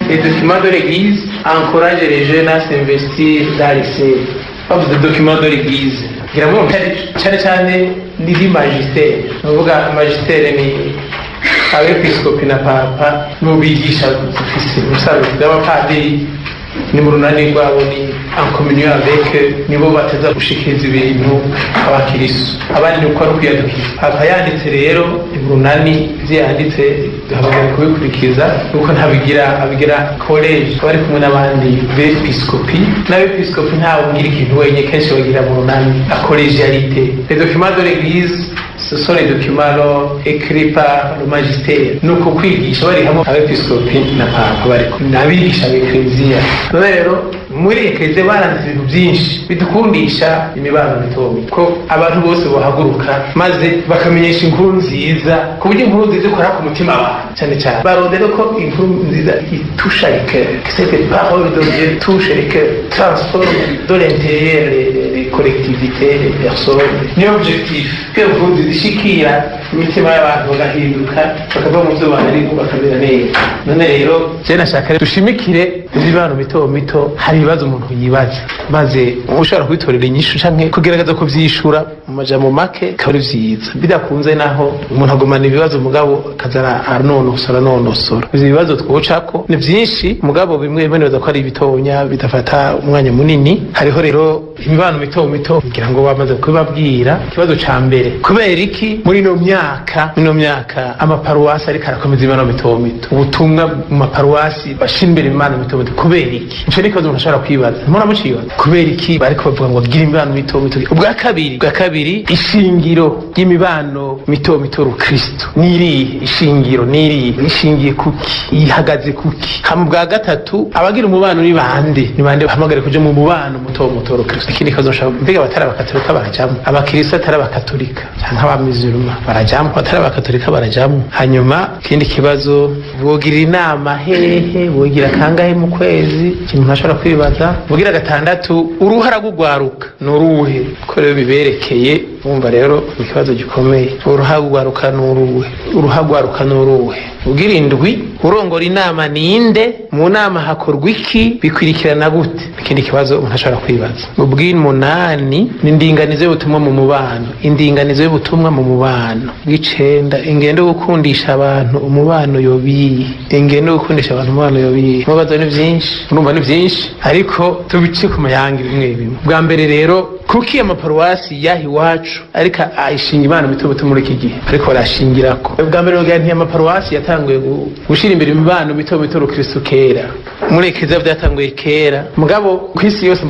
Les documents de l'Église encouragent les jeunes à s'investir dans l'essai. Bavuze documents de l'Église ngira ngo cyane cyane ndi magistère uvuga magistère ni abepiskopi na papa n'ubigisha ufise umusaza w'abapadiri ni mu runani rwabo ni en communion avec nibo bateza gushikiriza ibintu abakirisu abandi uko ari kwiyadukiza papa yanditse rero mu runani vyanditse habagara kubikurikiza uko abigira college bari kumwe n'abandi bepiskopi n'abepiskopi ntawe ngira ikintu wenye kenshi bagira mu runani la collégialité. Les documents de l'église ce sont les documents écrits par le magistère. Nuko kwigisha bari hamwe abepiskopi na papa bari nabigisha b'eklezia rero muri eklezia baranditse ibintu byinshi bidukundisha imibano mitomi ko abantu bose bahaguruka maze bakamenyesha inkuru nziza ku buryo inkuru nziza ikora ku mutima wawe cyane cyane barondera ko inkuru nziza itusha le cœur, que cette parole de Dieu touche le cœur, transforme de l'intérieur les collectivités, les personnes. Ni objectif que inkuru zishikira imitima y'abantu bagahinduka bakava mu byo bari bakamera neza. None rero je nashaka dushimikire imibano mito hari ibibazo umuntu yibaza maze ushobora kwitorera inyishu canke kugerageza ko vyishura mu majambo make kari vyiza bidakunze naho umuntu agumana ibibazo mugabo kazara anonosora ivyo bibazo twocako ni vyinshi mugabo bimwe beneza ko ari bitonya bidafata umwanya munini hariho rero imibano mito kugira ngo bamaze kubabwira ikibazo ca mbere kubera iki muri no myaka amaparuwasi ariko arakomeza imibano mito ubutumwa mu maparuwasi bashimbira imibano mito kubera iki ico ni kibazo umuntu kwibaza muramuciye kubera iki bariko bavuga ngo gira imibano mito ubwa kabiri ishingiro y'imibano mito Kristo niri ishingiro ishingiye kuki ihagaze kuki hama bwa gatatu abagira umubano ni bande bahamagare kuja mu mubano mito Kristo ikindi kibazo mbega batari abakatolika barajamwe abakristo atari abakatolika canke abamiziruma barajamwe batari abakatolika barajamwe hanyuma ikindi kibazo bogira inama hehe bogira kangahe mu kwezi ikintu ntashobora kwibaza bugira gatandatu uruhara rugwaruka nuruhe ko rero biberekeye umva rero ikibazo gikomeye uruhagwaruka nuruhe ugira indwi urongora inama ninde mu nama hakorwa iki bikwirikirana gute ikindi kibazo umuntu ashobora kwibaza ubwira umunani n'indinganizo y'ubutumwa mu mubano bw'icenda ingendo yo gukundisha abantu umubano yobiye mubazo ni vyinshi urumva ni vyinshi ariko tubice ku mayanga bimwe bwa mbere rero kuki amaparuwasi yahi iwacu ariko ayishinga imibano mito muri iki gihe ariko barashingirako bwa mbere rero amaparuwasi yatanguye gushira imbere imibano mito Kristo kera muri eklezia byatanguye kera mugabo kwisi yose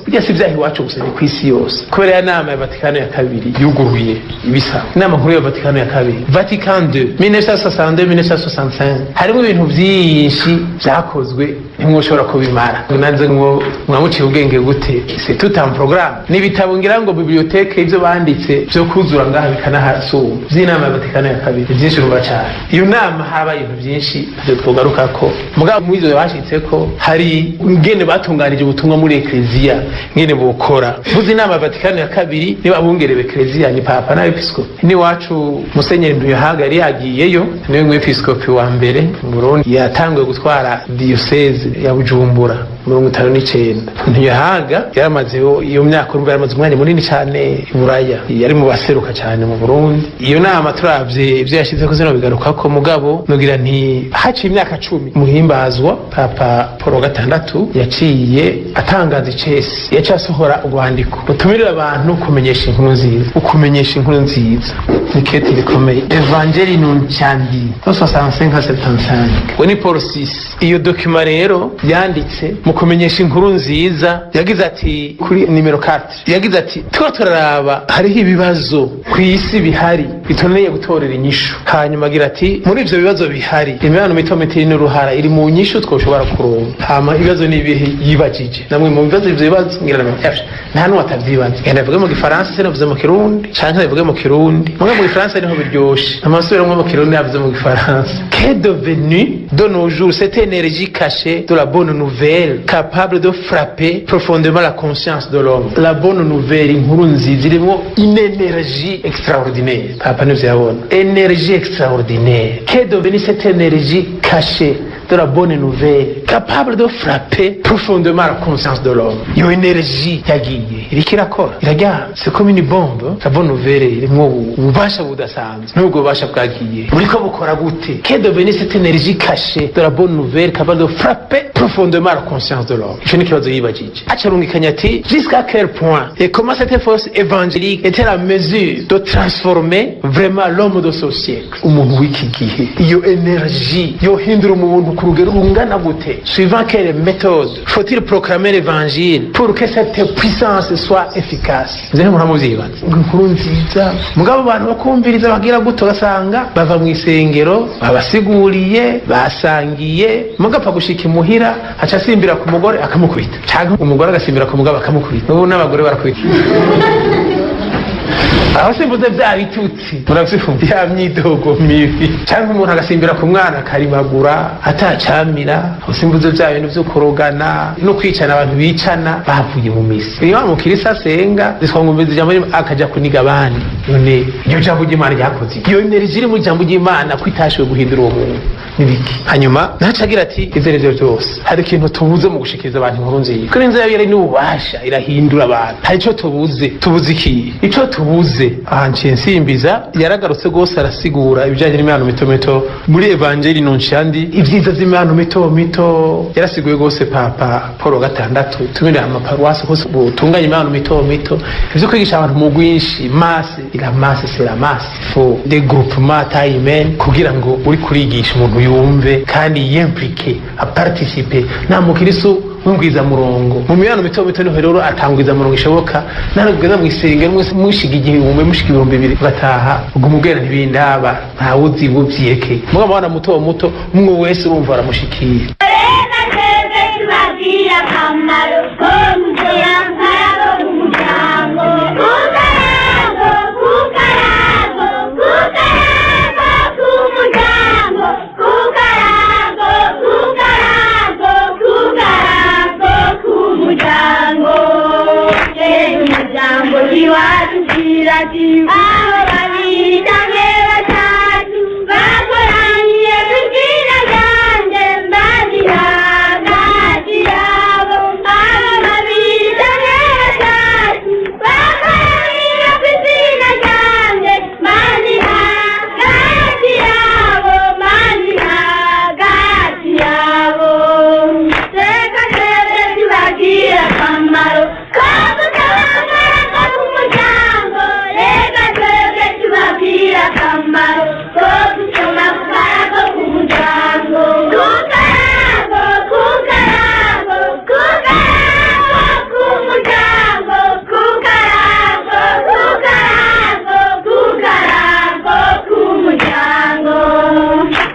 burya si vyahi iwacu gusa ni kwisi yose kubera ya nama ya Vatikano ya kabiri yuguruye ibisaba inama nkuru ya Vatikano ya kabiri Vatican II 1962-1965 harimo ibintu vyinshi vyakozwe ntimwoshobora kubimara nanze ngo mwamuciye ubwenge gute c'est tout un programme n'ibitabo ngira ngo bibliothèque ivyo banditse byo kuzura ngaha bikanahasuma vy'inama ya Vatikano ya kabiri vyinshi ruba cyane iyo nama haba ibintu vyinshi byo twogaruka ko mugabo mu izo bashitseko hari ngene batunganije ubutumwa muri eklezia ngene bokora vuze inama ya Vatikano ya kabiri niba abungerebe eklezia ni papa na episkopi ni wacu musenyeri Ntuyahaga yari yagiyeyo niwe mu episkopi wa mbere mu Burundi yatanguye gutwara diocese ya Bujumbura 59 Ntuyahaga yaramazeho iyo myaka urumva yaramaze umwanya munini cyane Buraya yari mu baseruka cyane mu Burundi iyo nama turavye ivyo yashizeko zino bigaruka ko mugabo nugira nti haciye imyaka 10 muhimbazwa papa Paul gatandatu yaciye atangaza icese yacasohora urwandiko utumirira abantu kumenyesha inkuru nziza niketi rikomeye Evangeli Nunchandi 65-75 woni Paul VI iyo document rero yanditse mu kumenyesha inkuru nziza yagize ati kuri nimero 4 yagize ati turaraba hariho ibibazo ku isi bihari bitoneye gutorera inyishu hanyuma agira ati muri ivyo bibazo bihari imibano mito n'uruhara iri mu nyishu twoshobora kuronka hama ibibazo nibihe yibajije namwe mu bibazo ivyo bibazo ngira nta n'uwo atavyibaza genda avuge mu gifaransa se navuze mu kirundi canke avuge mu kirundi mu gifaransa niho biryoshe amasubira mu kirundi yavuze mu gifaransa qu'est devenu de nos jours cette énergie cachée de la bonne nouvelle capable de frapper profondément la conscience de l'homme. La bonne nouvelle inkuru nziza irimo une énergie extraordinaire papa nivyo yabona énergie extraordinaire qu'est devenue cette énergie cachée de la bonne nouvelle, capable de frapper profondément la conscience de l'homme. Iyo énergie yagiye iriko irakora iraryama, c'est comme une bombe. La bonne nouvelle irimwo ububasha budasanzwe, n'ubwo bubasha bwagiye buriko bukora gute? Qu'est devenue cette énergie cachée de la bonne nouvelle capable de frapper profondément la conscience de l'homme? Ico ni ikibazo yibajije. Acarungikanya ati jusqu'à quel point et comment cette force évangélique était la mesure de transformer vraiment l'homme de ce siècle. Umuntu w'iki gihe iyo énergie yohindura umuntu ku rugero rungana gute? Suivant quelle méthode faut-il proclamer l'évangile pour que cette puissance soit efficace? Nzene umuntu amuzibaza inkuru nziza mugabo abantu bakumviriza bagira gute? Ugasanga bava mu isengero babasiguriye basangiye mugapfa gushika imuhira aca asimbira ku mugore akamukubita, cyangwa umugore agasimbira ku mugabo akamukubita. Ubu n'abagore barakubita aho simbuze vya bitutsi muravyumva, ya myidogo mibi, cyangwa umuntu agasimbira ku mwana akarimagura atacamira. aho simbuze vya bintu vyo kurogana no kwicana, abantu bicana bavuye mu misi. Iyo umukirisa asenga ziswangumviza ijambo akaja kuniga abandi, none iyo jambo ry'Imana ryakoze iyo energie iri mu jambo ry'Imana kwitashiwe guhindura uwo muntu nibiki? Hanyuma nacagira ati ivyo rivyo byose hari ikintu tubuze mu gushikiriza abantu inkuru nziza. Kuri nzira yari n'ububasha irahindura abantu. Hari ico tubuze iki? Ico tubuze ahanciye nsimbiza yaragarutse gose arasigura ibijanye n'imibano mito mito muri Evangeli Nuntiandi. Ivyiza vy'imibano mito mito yarasiguye gose Papa Paul gatandatu. Tumira amaparuwasi hose butunganya imibano mito mito, ivyo kwigisha abantu mu gwinshi masse ila masse c'est la masse, faut des groupements taille humaine kugira ngo uri kurigisha umuntu yumve kandi yimpliqué a participer. Na mukirisu ngwiza murongo mu mibano mito mito niho rero atangwiza murongo ishoboka. Narageza mu isengero mwese mushika igihumbi mushika 2000 bataha ugumugera ntibindaba ntawuzi buvyeke. Mugabo bana muto muto umwe wese urumva aramushikira.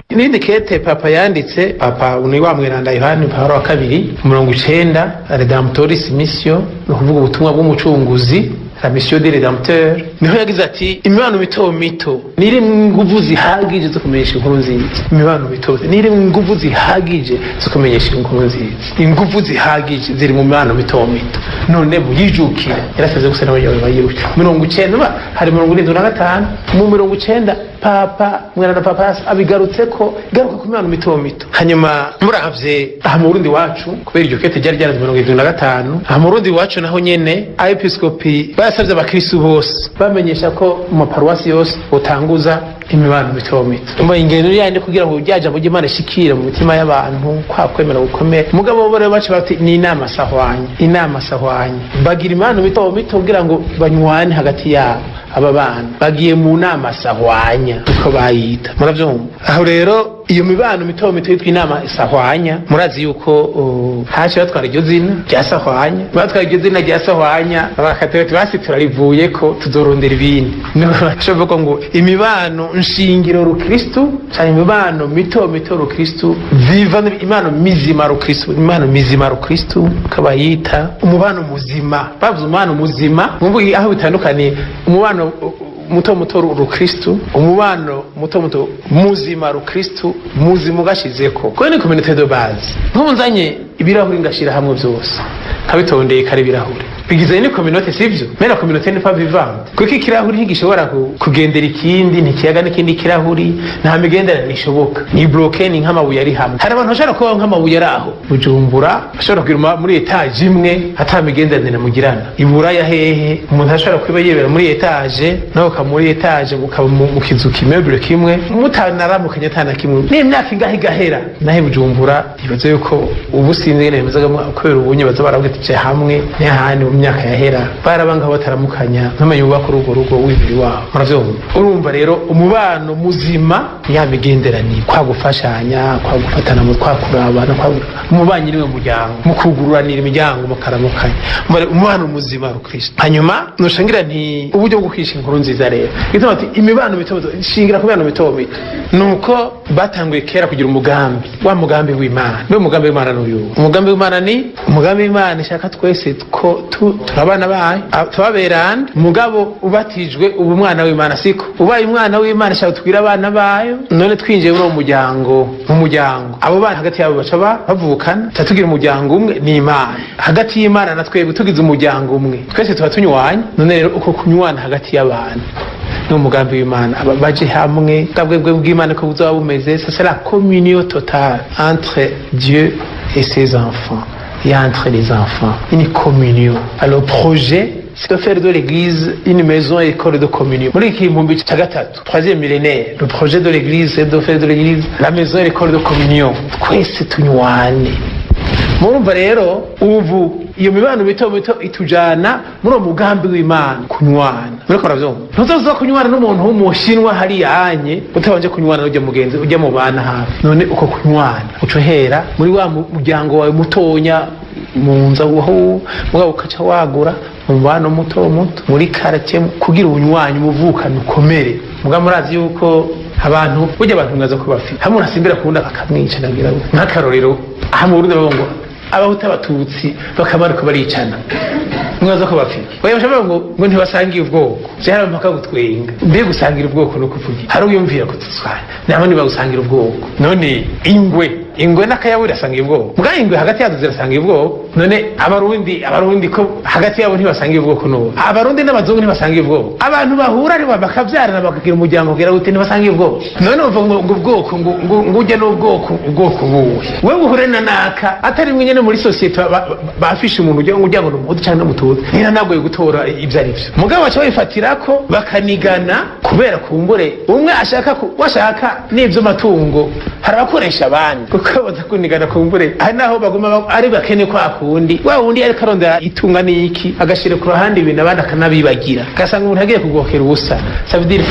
Nindi kete Papa yanditse, Papa ni wa mweranda Yohani Pawulo wa kabiri 90 Redemptoris Mission, no kuvuga ubutumwa bw'umucunguzi, la mission des rédempteurs. Niho yagize ati imibano mito mito niri nguvu zihagije zo kumenyesha inkuru nziza. Imibano mito niri nguvu zihagije zo kumenyesha inkuru nziza. Inguvu zihagije ziri mu mibano mito mito. None buyijukira yaraseze gusana abayobozi bayirusha 90 hari 75 mu 90 Papa mwana Papa abigarutse ko garuka ku mibano mito mito. Hanyuma muravye aha mu Burundi wacu kubera iryo kete ryari ryaraze 75 aha mu Burundi wacu naho nyene abepiskopi basavye abakristo bose bamenyesha ko mu paruwasi yose utanguza imibano mito mito. Umva ingendo yandi kugira ngo byaje mu Imana shikire mu mitima y'abantu kwa kwemera gukomera. Mugabo bo bace bati ni inama sahwanye bagira imibano mito mito kugira ngo banywane hagati yabo. Aba bana bagiye mu nama sahwanya uko bayita, muravyumva. Aho rero iyo mibano mito mito yitwa inama sahwanya, murazi yuko haje batwara iryo zina rya sahwanya, batwara iryo zina rya sahwanya abakatolika basi turarivuye ko tuzorondera ibindi. Nishoboka ngo imibano nshingiro rukristo cyane imibano mito mito rukristo viva imibano mizima rukristo, imibano mizima rukristo kabayita umubano muzima. Bavuze umubano muzima mumbuye aho bitandukanye, umubano muto muto rukristo, umubano muto muto muzima rukristo, muzima ugashizeko ko ni communauté de base. Nkunzanye ibirahuri ngashira hamwe byose kabitondeye kare ibirahuri bigize ni communauté sivyo mais la communauté n'est pas vivante kuko ikirahuri ntigishobora kugendera ikindi ntikiyaga n'ikindi kirahuri nta migendera nishoboka ni bloqué ni nk'amabuye ari hamwe hari abantu bashobora kuba nk'amabuye araho Bujumbura bashobora kugira muri etage imwe hata migenderanire mugirana ibura ya hehe umuntu ashobora kwiba yebera muri etage naho kamuri etage mukaba mu kizu kimeuble kimwe mutanaramukanya tana kimwe n'imyaka ingahe gahera nahe Bujumbura ibaze yuko ubu sinzi nemezaga kwera ubunye baza barabwitije hamwe n'ahandi mu myaka yahera barabanga bataramukanya ntumenye ubaka urugo w'ibiri wabo muravyumva urumva rero umubano muzima ya migenderanire kwa gufashanya kwa gufatana mu twakurabana umubanyi niwe muryango mukugururanira imiryango mukaramukanya umubano muzima rukristo hanyuma noshangira nti uburyo bwo kwishinga inkuru nziza rero gituma ati imibano mito shingira ku bana mito nuko batanguye kera kugira umugambi wa mugambi w'Imana no mugambi w'Imana n'uyu umugambi w'Imana ni umugambi w'Imana ishaka twese ko turabana baye tubaberana mugabo ubatijwe ubu mwana w'Imana siko ubaye umwana w'Imana ishaka twira abana bayo none twinjiye muri mu muryango abo bana hagati yabo baca bavukana tugira umuryango umwe ni Imana hagati y'Imana na twebwe tugize umuryango umwe twese tuba tunywanye none rero uko kunywana hagati y'abantu no mugambi w'Imana baje hamwe bwabwe bw'Imana ko buzaba bumeze ça c'est la communion totale entre Dieu et ses enfants et entre les enfants une communion alors projet c'est de faire de l'église une maison et école de communion. Muri kimbumbi cha gatatu, troisième millénaire, le projet de l'église c'est de faire de l'église la maison et école de communion. Twese tunywane. Murumva rero ubu iyo mibano mito itujana muri umugambi w'Imana kunywana. Muriko ravyumva. Ntuzoza kunywana n'umuntu w'umushinwa hari yanye utabanje kunywana n'ujya mugenzi ujya mu bana hafi. None uko kunywana ucohera muri wa muryango wawe mutonya munza aho mugabo ukaca wagura umubano muto muri quartier kugira ubunywanyi umuvukana ukomere muga murazi yuko abantu burya abantu mwaza kubafite hamwe urasimbira kuunda akamwica nagira nk'akarorero aha mu Burundi babongo abahuta abatutsi bakamarika baricana mwaza ko bafite oya bashaka ngo ntibasangiye ubwoko cyara mpaka gutwenga mbe gusangira ubwoko no kuvugira hari uyumvira kutuswana nabo ni bagusangira ubwoko none ingwe n'akayaburi asangiye ubwoko mbwa ingwe hagati yazo zirasangiye ubwoko none abarundi ko hagati yabo ntibasangiye ubwoko no abarundi n'abazungu ntibasangiye ubwoko abantu bahura ari bakabyarana bakagira umuryango kugira gute ntibasangiye ubwoko none uvuga ngo ubwoko ngo ujye n'ubwoko buwe wewe uhure na naka atari mwe nyene muri societe bafishe umuntu ujya ngo n'umutu cyangwa n'umutuzi nina nagoye gutora ibyo ari byo mugabo baca babifatira ko bakanigana kubera kumbure umwe washaka n'ibyo matungo harabakoresha abandi kuko batakunigana kumbure ari naho baguma ari bakene kwa kundi wa wundi ari karondera itunga n'iki agashire ku ruhande ibintu abandi akanabibagira gasanga umuntu agiye kugokera ubusa ça veut dire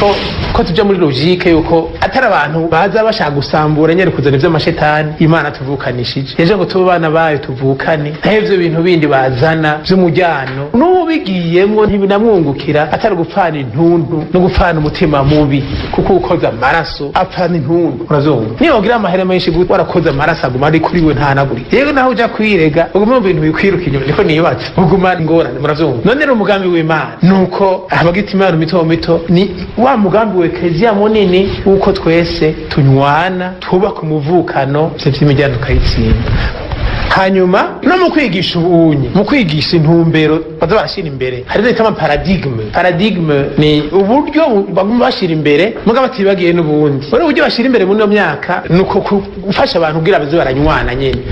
ko tujya muri logique yuko atari abantu baza bashaka gusambura nyere kuzana iby'amashetani Imana tuvukanishije ejo ngo tubana bayo tuvukane ntavyo bintu bindi bazana by'umujyano n'ubigiyemo ntibinamwungukira atari gupfana intuntu no gupfana umutima mubi kuko ukoza amaraso apfana intuntu urazumva niyo ugira amahera menshi gute warakoza amaraso aguma ari kuri we ntanaguri yego naho uja kwirega uguma mu bintu bikwiruka inyuma niko niyobatse uguma ingorane murazumva none rero umugambi w'Imana nuko abagita imana mito ni wa mugambi we Eklezia munini uko twese tunywana twubaka umuvukano by'imijyano kayitsinda hanyuma no mu kwigisha ubunye mu kwigisha intumbero baza barashira imbere hari n'itama paradigme ni uburyo baguma bashira imbere mugabo batibagiye n'ubundi bari uburyo bashira imbere muri no myaka nuko gufasha abantu kugira baze baranywana nyene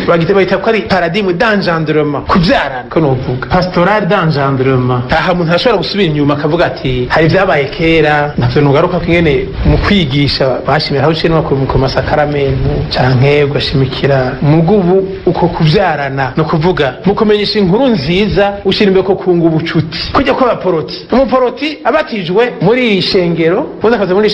bagita ko ari paradigme d'engendrement kubyarana ko novuga pastoral d'engendrement aha umuntu ashobora gusubira inyuma akavuga ati hari byabaye kera navyo nugaruka kwingene mu kwigisha bashimira aho cinwa ku masakaramentu canke ugashimikira mugubu uko kubyarana no kuvuga mukomenyesha inkuru nziza ushirimbe ko kunga ubucuti kujya kwa abaporoti umuporoti abatijwe muri ishengero bozakaza muri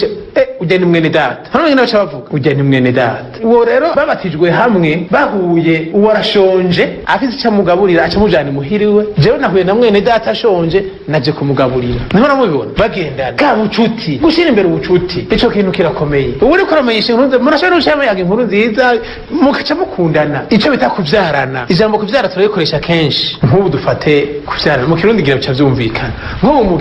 ujya ni mwene data hano nyine bacha bavuga ujya ni mwene data uwo rero babatijwe hamwe bahuye uwarashonje afite icyo mugaburira acamujana muhiriwe jewe nahuye na mwene data ashonje naje kumugaburira niho namubibona bagendana ka bucuti gushira imbere ubucuti ico kintu kirakomeye ubu uri kuramenyesha inkuru nziza murashobora gushama yaga inkuru nziza mukaca mukundana ico bita kubyarana ijambo kubyara turayikoresha kenshi nk'ubu dufate kubyarana mu Kirundi gira bica byumvikana nk'ubu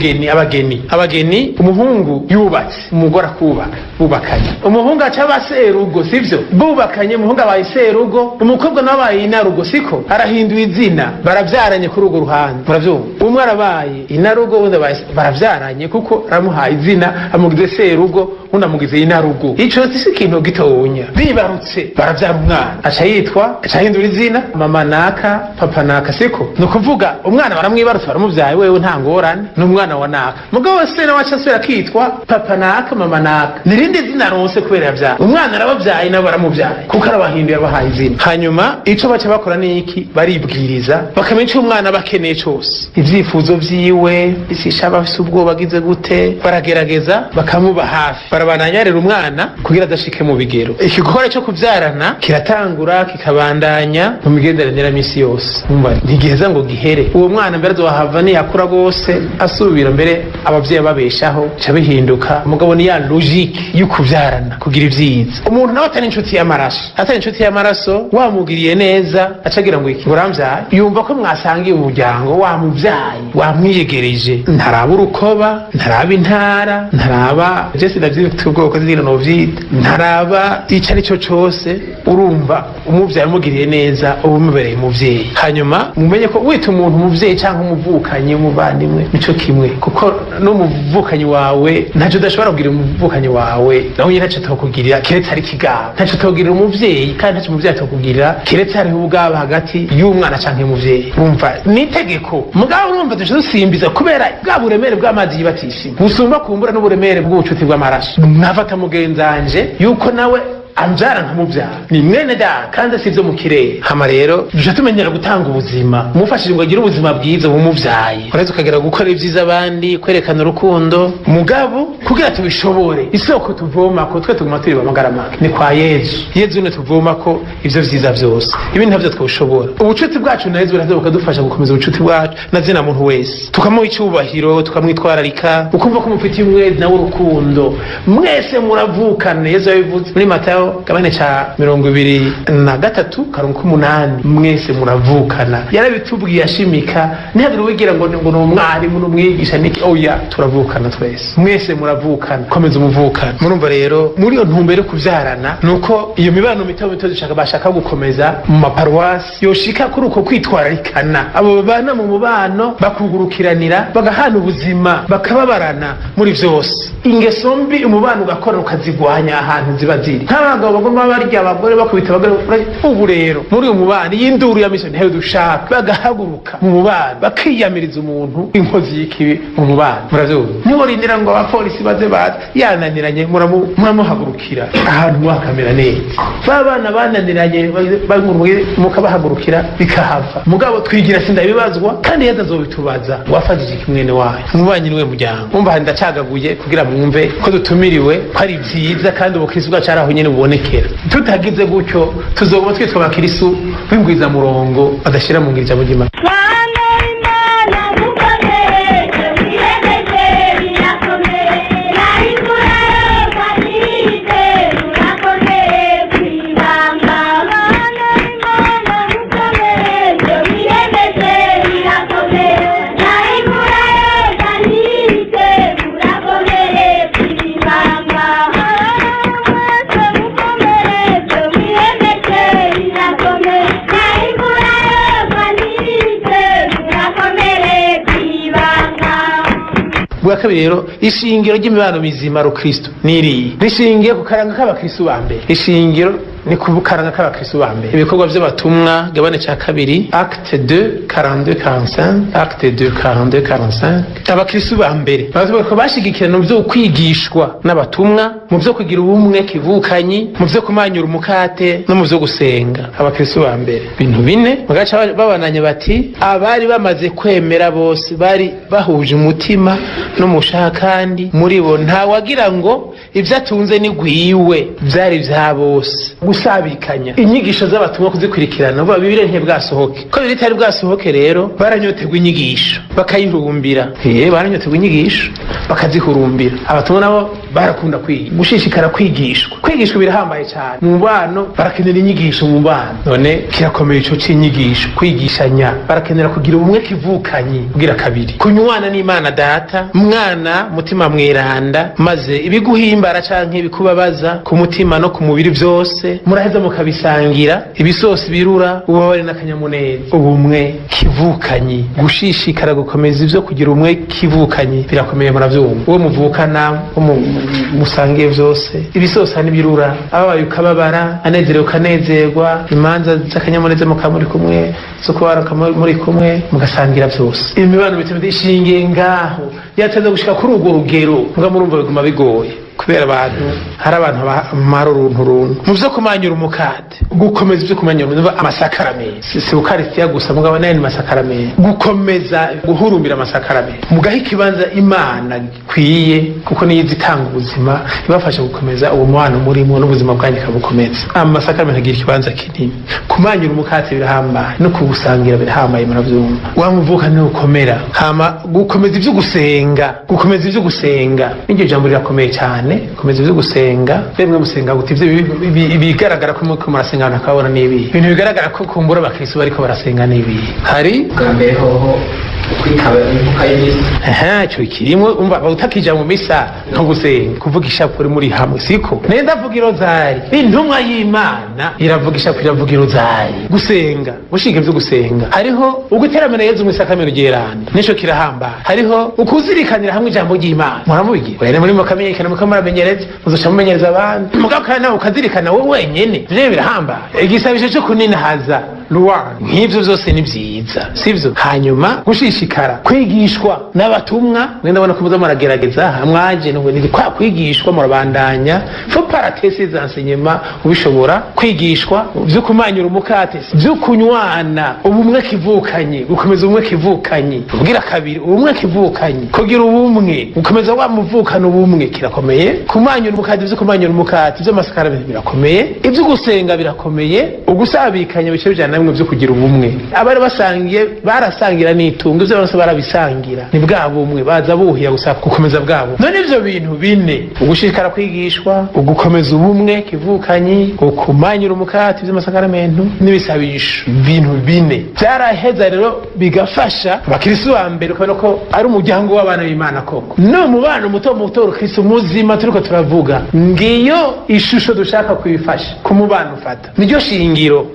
abageni umuhungu yubatse umugore kubaka bubakanye umuhungu aca serugo sivyo bubakanye umuhungu abaye serugo umukobwa nabaye inarugo siko arahinduye izina baravyaranye kuri urwo ruhande muravyumva umwe arabaye inarugo undi baravyaranye kuko aramuhaye izina amugize serugo undi amugize inarugo ico si ikintu gitonya bibarutse baravyara umwana aca yitwa aca hindura izina mama naka papa naka siko nukuvuga umwana baramwibarutse baramuvyaye wewe nta ngorane n'umwana wa naka mugabo se na wacha sera kitwa papa naka mama naka nirindi zina ronse kubera yavyara umwana arabavyaye nabo baramuvyaye kuko arabahinduye abahaye izina hanyuma ico baca bakora ni iki baribwiriza bakamenya umwana bakeneye cyose ivyifuzo vyiwe isisha bafise ubwoba agize gute baragerageza bakamuba hafi barabananya rero umwana kugira adashike mu bigero ikigore cyo kuvyarana kiratangura kikabandanya mu migenderanire misi yose umva ntigiheza ngo gihere uwo mwana mbere azohava yakura gose asubira mbere abavyeyi babeshaho cabihinduka mugabo ni ya logique y'ukuvyarana kugira ivyiza umuntu nawe atari inshuti y'amaraso wamugiriye neza acagira ngo iki uramvyaye yumva ko mwasangiye umuryango wamuvyaye wamwiyegereje ntaraba urukoba ntaraba intara ntaraba jesi ndavyita ubwoko zino novyita ntaraba ico ari cyo cose urumva umuvyaye umugiriye neza ubumubereye umuvyeyi hanyuma mumenye ko wita umuntu umuvyeyi canke umuvukanye umuvandimwe nico kimwe kuko n'umuvukanyi wawe ntacyo udashobora kugira umuvukanyi wawe nawe nyine ntacyo tokugirira kiretse ari kigabo ntacyo tokugirira umuvyeyi kandi ntacyo umuvyeyi tokugirira kiretse hariho ubwabo hagati y'umwana canke umuvyeyi umva nitegeko mugabo urumva duce dusimbiza kubera bwa buremere bw'amazi yibatishima busumba kumbura n'uburemere bw'ubucuti bw'amaraso ntafata mugenzanje yuko nawe anjara nkamuvyara ni mwene da kandi sivyo mu kirere hama rero duca tumenyera gutanga ubuzima umufashije ngo agire ubuzima bwiza bumuvyaye uretse ukagera gukora ivyiza abandi kwerekana urukundo mugabo kugira tubishobore isoko tuvoma ko twe tuguma turi bamagarama ni kwa Yezu ne tuvoma ko ivyo vyiza vyose ibindi ntavyo twoshobora ubucuti bwacu na Yezu buraza bukadufasha gukomeza ubucuti bwacu na zina muntu wese tukamuha icyubahiro tukamwitwararika ukumva ko mufitiye umwezi nawe urukundo mwese muravukana Yezu yabivuze muri Matayo kabane cha 23:8 mwese muravukana yarabitubwiye ashimika ntihagire wigira ngo n'umwarimu n'umwigisha niki oya turavukana twese mwese muravukana komeza umuvukana murumva rero muri iyo ntumbero kuvyarana nuko iyo mibano mito dushaka bashaka gukomeza mu maparuwasi yoshika kuri uko kwitwararikana abo babana mu mubano bakugurukiranira bagahana ubuzima bakababarana muri vyose ingeso mbi umubano ugakora ukazigwanya ahantu ziba ziri abagabo bagomba barya abagore bakubita abagore ubu rero muri uyu mubano y'induru ya mission ntayo dushaka bagahaguruka mu mubano bakiyamiriza umuntu inkozi y'ikibi mu mubano muravyumva niho rindira ngo abapolisi baze yananiranye muramuhagurukira ahantu mwakamera neza babana bananiranye mukabahagurukira bikahava mugabo twigira sindabibazwa kandi yazazobitubaza wafajije kimwene wayo mubanyi niwe muryango umva ndacagaguye kugira mwumve ko dutumiriwe ko ari vyiza kandi ubukristo bwacaraho nyene bubonekera tutagize gutyo tuzoba twitwa abakristo b'ingwiza murongo badashira mu ngirija mugima bwa kabiri rero ishingiro ry'imibano mizima ru Kristo niri rishingiye ku karanga k'abakristo ba mbere ishingiro ni kubukaranga k'abakristo ba mbere ibikorwa by'abatumwa gabane cya kabiri acte 2:42-45 acte 2:42-45 abakristo ba mbere bavuga ko bashigikirana mu byo kwigishwa n'abatumwa mu byo kugira ubumwe kivukanyi mu byo kumanyura umukate no mu byo gusenga abakristo ba mbere bintu bine bagaca babananye bati abari bamaze kwemera bose bari bahuje umutima no mushaka kandi muri bo nta wagira ngo ibyo atunze ni gwiwe byari bya bose gusabikanya inyigisho z'abatumwa kuzikurikirana vuba bibire ntibwasohoke ko biri tari bwasohoke rero baranyoterwa inyigisho bakayihurumbira baranyoterwa inyigisho bakazihurumbira abatumwa nabo barakunda gushishikara kwigishwa birahambaye cyane mu bano, barakenera inyigisho mu bano. None kirakomeye ico c'inyigisho, kwigishanya, barakenera kugira ubumwe kivukanyi. Kugira kabiri, kunywana n'Imana Data, Mwana, Mutima Mweranda, maze ibiguhimbara canke ibikubabaza ku mutima no ku mubiri byose muraheza mukabisangira, ibisosi birura, ububabare n'akanyamuneza. Ubumwe kivukanyi, gushishikara gukomeza ivyo kugira umwe kivukanyi birakomeye. Muravyumva, uwo muvukana, musangiye vyose, ibisosi n'ibirura, ababaye ukababara, anezerewe ukanezerwa, imanza z'akanyamuneza mukamuri kumwe, zo kubara muri kumwe, mugasangira vyose. Imibano mitima ishingiye ngaho yateze gushika kuri urwo rugero, muga murumva biguma bigoye kubera abantu, hari abantu bamara uruntu mu vyo kumanyura umukate, gukomeza ivyo kumanyura amasakaramentu, si ukaristiya gusa mugabo nayo ni masakaramentu, gukomeza guhurumbira amasakaramentu, mugaha ikibanza Imana kwiye, kuko niyo izitanga ubuzima, ibafasha gukomeza uwo mubano murimo n'ubuzima bwanyu kabukomeza. Amasakaramentu agira ikibanza kinini. Kumanyura umukate birahambaye, no kugusangira birahambaye. Muravyumva, wamuvuka ni ukomera. Hama gukomeza ivyo gusenga, n'iryo jambo rirakomeye cyane. Komeza ivyo gusenga, bemwe musenga guti ivyo bigaragara ko murasenga nakabona nibi, ibintu bigaragara ko kumbura abakristo bariko barasenga nibi. Hari kambe hoho kwitaba imbuka y'imisa, cyo kirimo umva utakija mu misa no gusenga, kuvuga ishapuri muri hamwe siko nenda vuga irozari. Intumwa y'Imana iravugisha kwiravuga irozari, gusenga mushike ivyo gusenga. Hariho uguteramira Yezu mu isakamiro ryeranda, nico kirahamba. Hariho ukuzirikanira hamwe ijambo ry'Imana, muramubigira wene muri mukamenyekana mukamuramenyereza, muzoca mumenyereza abandi, mugabo kana ukazirikana wowe wenyene, vyo birahamba. Igisabisho cyo kuninahaza ruwa nk'ivyo vyose ni vyiza sivyo. Hanyuma gushishikara kwigishwa n'abatumwa, mwenda bona kubuza muragerageza hamwaje no ni kwa kwigishwa murabandanya, faut parateser des enseignements, ubishobora kwigishwa vyo kumanyura umukate, vyo kunywana, ubumwe kivukanye, gukomeza ubumwe kivukanye. Kugira kabiri, ubumwe kivukanye, kugira ubumwe, gukomeza wa muvukana ubumwe kirakomeye. Kumanyura umukate, vyo kumanyura umukate, vyo masakaramentu birakomeye, ivyo gusenga birakomeye, ugusabikanya bice bijana namwe vyo kugira ubumwe. Abari basangiye barasangira n'itungo, ivyo bose barabisangira, ni bwa bumwe baza buhiya gusa gukomeza bwabo. None ivyo bintu bine, ugushikara kwigishwa, ugukomeza ubumwe kivukanyi, ukumanyura umukati vy'amasakaramentu n'ibisabisho, ibintu bine byaraheza rero bigafasha abakristo ba mbere ukabona ko ari umuryango w'abana b'Imana koko. No mubano muto muto Kristo muzima turiko turavuga, ngiyo ishusho dushaka kwifasha kumubano ufata, niryo shingiro.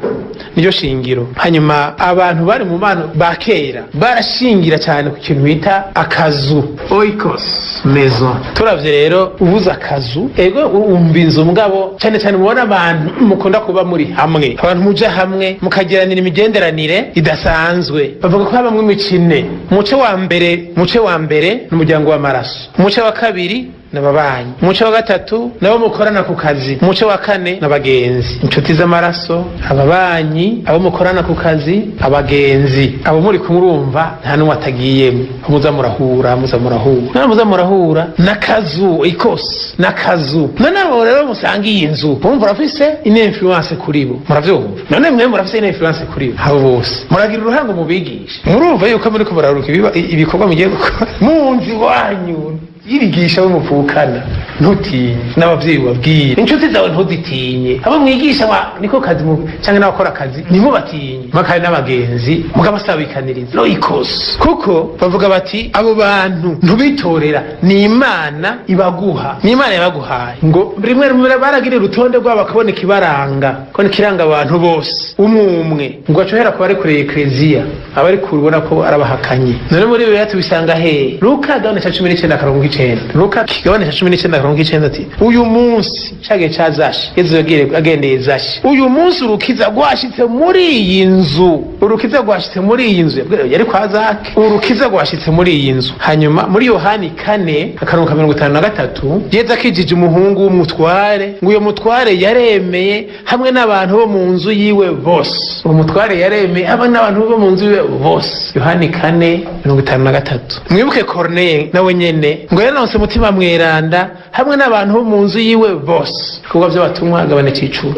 Hanyuma abantu bari mu bano bakera barashingira cyane ku kintu bita akazu, oikos maison. Turavye rero ubuza akazu, ego umva inzu mugabo cyane cyane mubona abantu mukunda kuba muri hamwe, abantu muja hamwe mukagiranira imigenderanire idasanzwe. Bavuga ko habamwe imicine, umuce wa mbere n'umuryango w'amaraso, umuce wa kabiri n'ababanyi, umuce wa gatatu nabo mukorana ku kazi, umuce wa kane n'abagenzi, inshuti z'amaraso, ababanyi, abo mukorana ku kazi, abagenzi, abo muri kumurumva nta n'umwe atagiyemo, muza murahura n'akazu, ikos n'akazu. None abo rero musangiye inzu, mumva urafise ine influence kuri bo, muravyumva. None mwe murafise ine influence kuri bo, abo bose muragira uruhango mubigisha, murumva yuko muri ko bararuka ibikorwa mugiye gukora mu nzi wanyu. Irigisha bo muvukana ntutinye, n'abavyeyi babwire inshuti zawe ntuzitinye, abo mwigisha niko kazi cyangwa n'abakora akazi ntimubatinye, makari n'abagenzi mukabasabikaniriza loikos, kuko bavuga bati abo bantu ntubitorera, ni Imana ibaguha, ni Imana yabaguhaye. Ngo rimwe baragira urutonde rwabo bakabona ikibaranga, kone kiranga abantu bose umwe, ngo acohera ko bari kure ekleziya, abari kurubona ko arabahakanye. None muri bibiliya tubisanga he? Luka 19:19. Luka kigabane 19:19 ati uyu munsi cage cazashi Yesu agendeye zashi, uyu munsi urukiza gwashitse muri iyi nzu, yari kwa Zake, urukiza gwashitse muri iyi nzu. Hanyuma muri Yohani 4:53 Yesu akijije umuhungu w'umutware, ngo uyo mutware yaremeye hamwe n'abantu bo mu nzu yiwe bose, umutware yaremeye hamwe n'abantu bo mu nzu yiwe bose. Yohani 4:53. Mwibuke Corneille nawe nyene ngo yaronse umutima mweranda hamwe n'abantu bo mu nzu yiwe bose, kuko by'abatumwa agabane cicuru,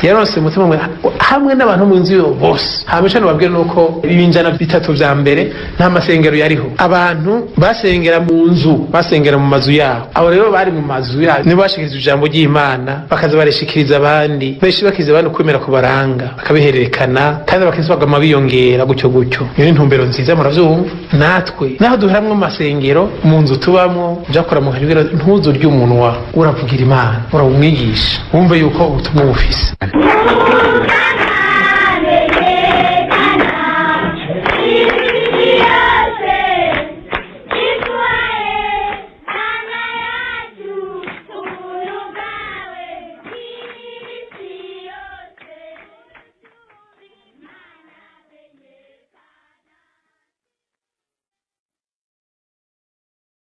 yaronse umutima mweranda hamwe n'abantu mu nzu yiwe bose. Hamisha ico nobabwira nuko ibinjana bitatu vya mbere nta masengero yariho, abantu basengera mu nzu, basengera mu mazu yabo. Abo rero bari mu mazu yabo nibo bashikiriza ijambo ry'Imana, bakaza barishikiriza abandi, benshi bakiza abantu kwemera kubaranga, bakabihererekana kandi bakiza bagama biyongera gutyo gutyo. Iyo ni intumbero nziza muravyumva. Natwe naho duheramwo mu masengero, mu nzu tubamwo, jakora mu haribira ntuzo ry'umunwa, uravugira Imana, uramwigisha wumve yuko ubutumwa bufise.